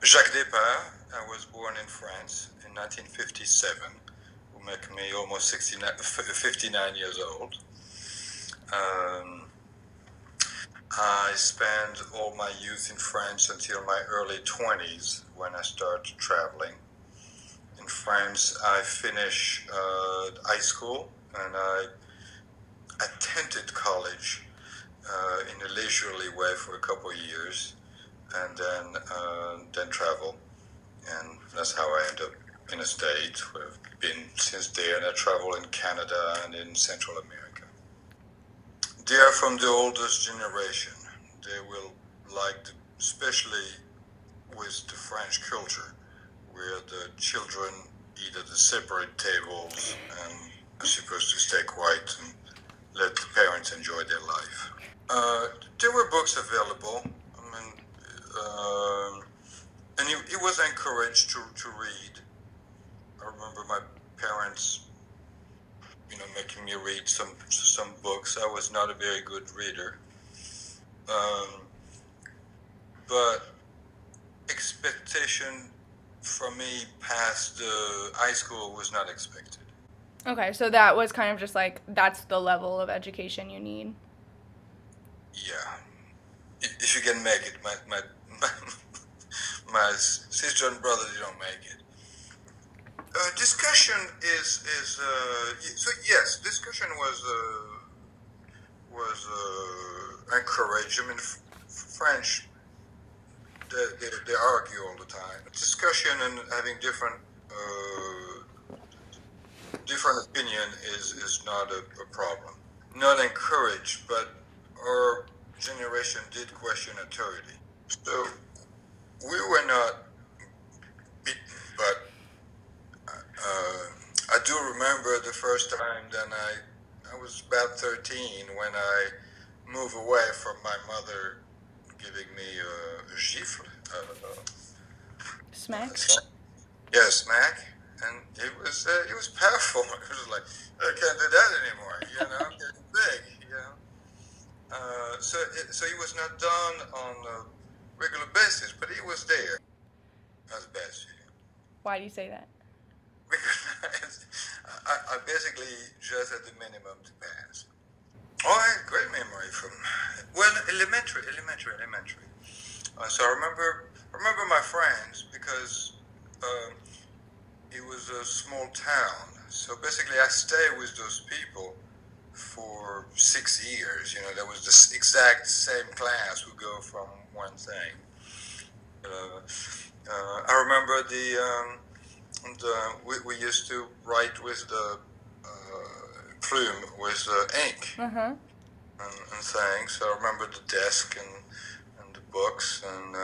Jacques Despart. I was born in France in 1957, will make me almost 59 years old. I spent all my youth in France until my early 20s when I started traveling. In France, I finished high school and I attended college in a leisurely way for a couple of years, and then travel, and that's how I ended up in the States. I've been since there, and I travel in Canada and in Central America. They are from the oldest generation. They will especially with the French culture, where the children eat at the separate tables and are supposed to stay quiet and let the parents enjoy their life. There were books available. I mean, and he was encouraged to read. I remember my parents, making me read some books. I was not a very good reader, but expectation from me past the high school was not expected. Okay, so that was kind of just like, that's the level of education you need. Yeah, if you can make it, my sister and brother, you don't make it. Discussion is so yes, discussion was encouraged. I mean, French, they argue all the time. Discussion and having different opinion is not a problem. Not encouraged, but our generation did question authority. So we were not beaten, but I do remember the first time that I was about 13 when I moved away from my mother giving me a gifle. Smack? Yeah, smack. And it was powerful. It was like, I can't do that anymore, I'm getting big, So he was not done on a regular basis, but he was there as best. Why do you say that? Because I basically just had the minimum to pass. Oh, I had great memory from, elementary. So I remember my friends because it was a small town. So basically I stayed with those people for 6 years. That was the exact same class. We go from one thing. I remember we used to write with the plume, with ink, and things. So I remember the desk and the books, and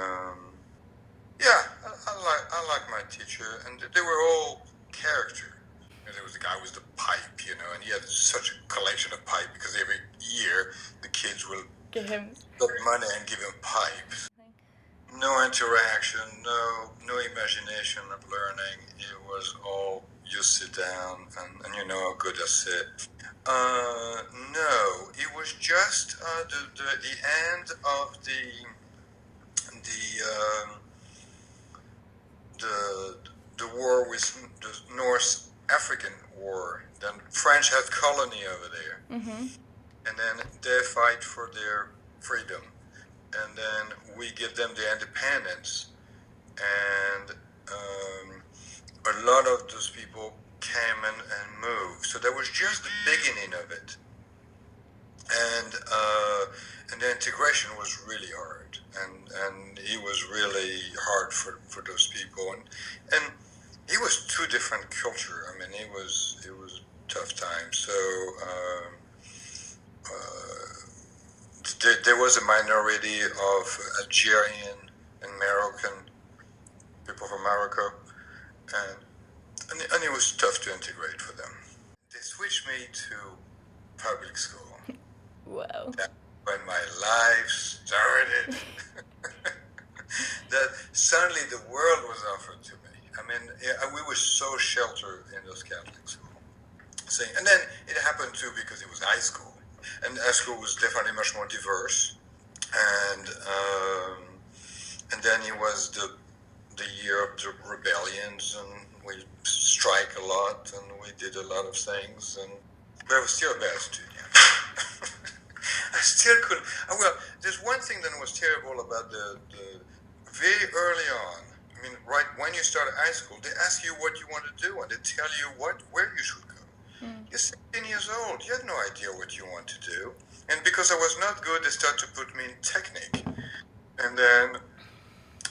yeah, I like my teacher, and they were all character. There was a guy with the pipe, and he had such a collection of pipe because every year the kids will Give him put money and give him pipes. No interaction, no imagination of learning. It was all you sit down and you know how good I sit. No, it was just the end of the war with the North African War. Then French had colony over there, and then they fight for their freedom. And then we give them the independence, and a lot of those people came and moved. So that was just the beginning of it, and the integration was really hard, and it was really hard for those people, and it was two different culture. I mean, it was tough time. So. There was a minority of Algerian and Moroccan people from Morocco, and it was tough to integrate for them. They switched me to public school. Whoa. That's when my life started. That suddenly the world was offered to me. I mean, we were so sheltered in those Catholic schools. And then it happened too because it was high school. And high school was definitely much more diverse, and then it was the the year of the rebellions, and we strike a lot, and we did a lot of things, and but I was still a bad student. I still couldn't. Well, there's one thing that was terrible about the very early on. I mean, right when you start high school, they ask you what you want to do, and they tell you where you should go. You're 16 years old. You have no idea what you want to do. And because I was not good, they started to put me in technique. And then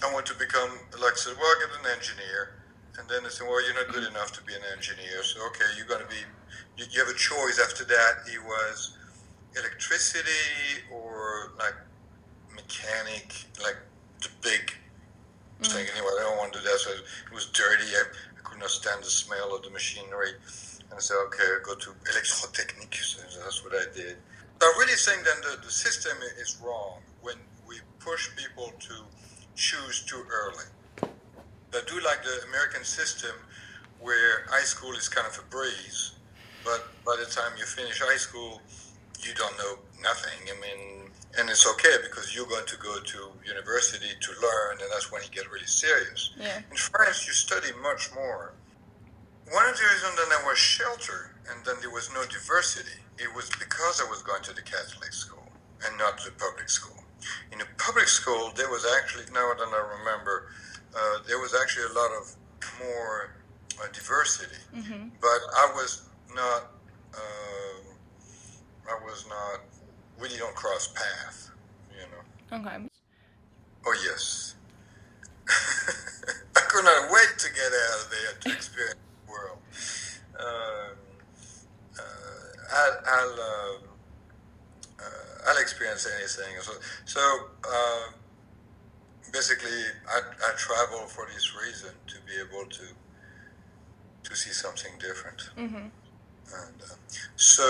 I want to become, like I said, well, I'll get an engineer. And then they said, well, you're not good enough to be an engineer. So, okay, you're going to be, you have a choice after that. It was electricity or like mechanic, like the big thing. Anyway, I don't want to do that. So it was dirty. I could not stand the smell of the machinery. And I said, okay, I'll go to electrotechnique. So that's what I did. I'm really saying that the system is wrong when we push people to choose too early. I do like the American system where high school is kind of a breeze, but by the time you finish high school, you don't know nothing. I mean, and it's okay because you're going to go to university to learn, and that's when you get really serious. Yeah. In France, you study much more. One of the reasons that there was shelter and then there was no diversity, it was because I was going to the Catholic school and not the public school. In the public school, there was actually, now that I remember, there was actually a lot of more diversity. But I was not, we don't cross paths, you know. Okay. Oh, yes. I could not wait to get out of there to experience the world. I'll experience anything. So basically, I travel for this reason, to be able to see something different. And so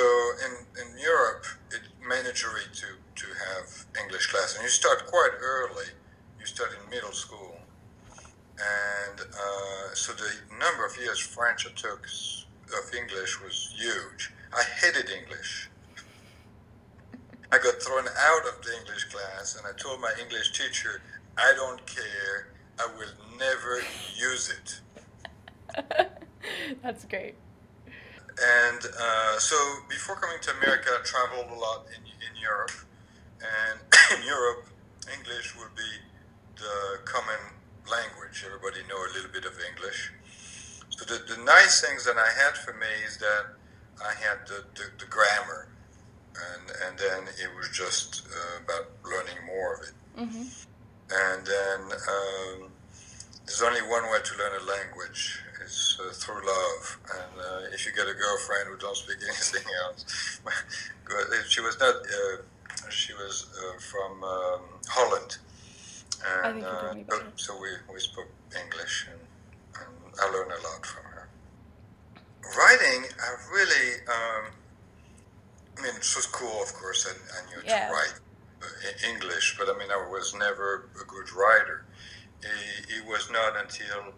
in Europe, it's mandatory to have English class, and you start quite early. You start in middle school, and so the number of years French I took of English was huge. I hated English. I got thrown out of the English class, and I told my English teacher, I don't care, I will never use it. That's great. And so before coming to America, I traveled a lot in Europe, and in Europe, English would be the common language. Everybody know a little bit of English. So the nice things that I had for me is that I had the grammar, and then it was just about learning more of it. And then there's only one way to learn a language. It's through love. And if you get a girlfriend who don't speak anything else, she was not. She was from Holland, and so we spoke English, and I learned a lot from her. Writing, I really. I mean, it was cool, of course. I knew to write English, but I mean, I was never a good writer. It was not until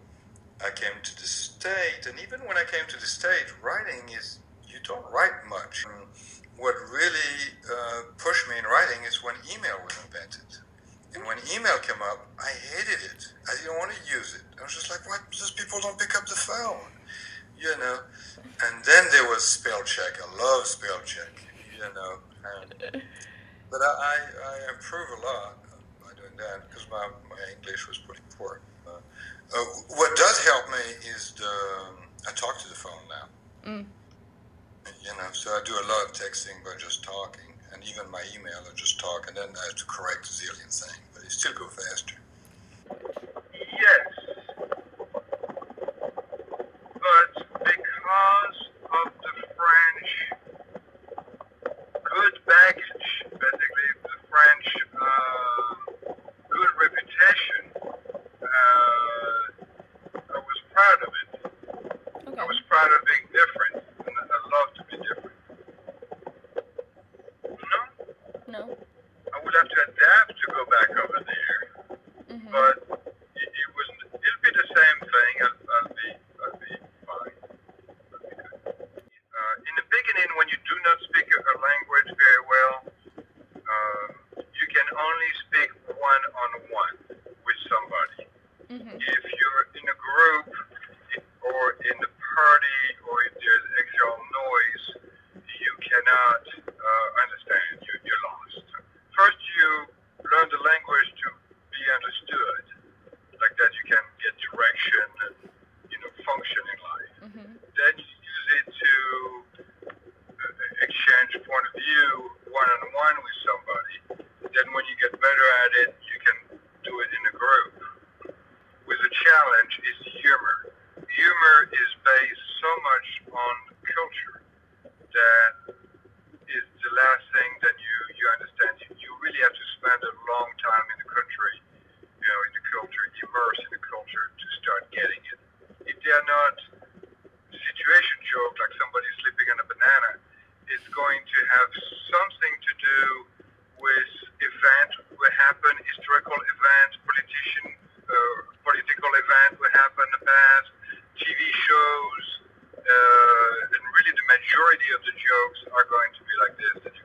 I came to the States, and even when I came to the States, writing is, you don't write much. What really pushed me in writing is when email was invented. And when email came up, I hated it. I didn't want to use it. I was just like, what? Just people don't pick up the phone, you know? And then there was spell check. I love spell check, you know? But I improved a lot by doing that because my English was pretty poor. What does help me is I talk to the phone now. You know, so I do a lot of texting by just talking, and even my email I just talk, and then I have to correct a zillion things, but it still go faster. Yes, but because of the French good baggage, basically the French good reputation, I was proud of it. Okay. I was proud of being different, and I love to be different. No? No. I would have to adapt to go back over there. If you're in a group or in the party or if there's extra noise, you cannot understand. You're lost. First, you learn the language to be understood, like that you can get direction and function in life. Then you use it to exchange point of view one-on-one with somebody. Then when you get better at it, you can do it in a group. With a challenge is humor. Humor is based so much on culture that is the last thing that you understand. You really have to spend a long time in the country, in the culture, immerse in the culture to start getting it. If they are not situation joke like somebody slipping on a banana, it's going to have something to do with event will happen, historical event, political event will happen in the past, TV shows, and really the majority of the jokes are going to be like this, that you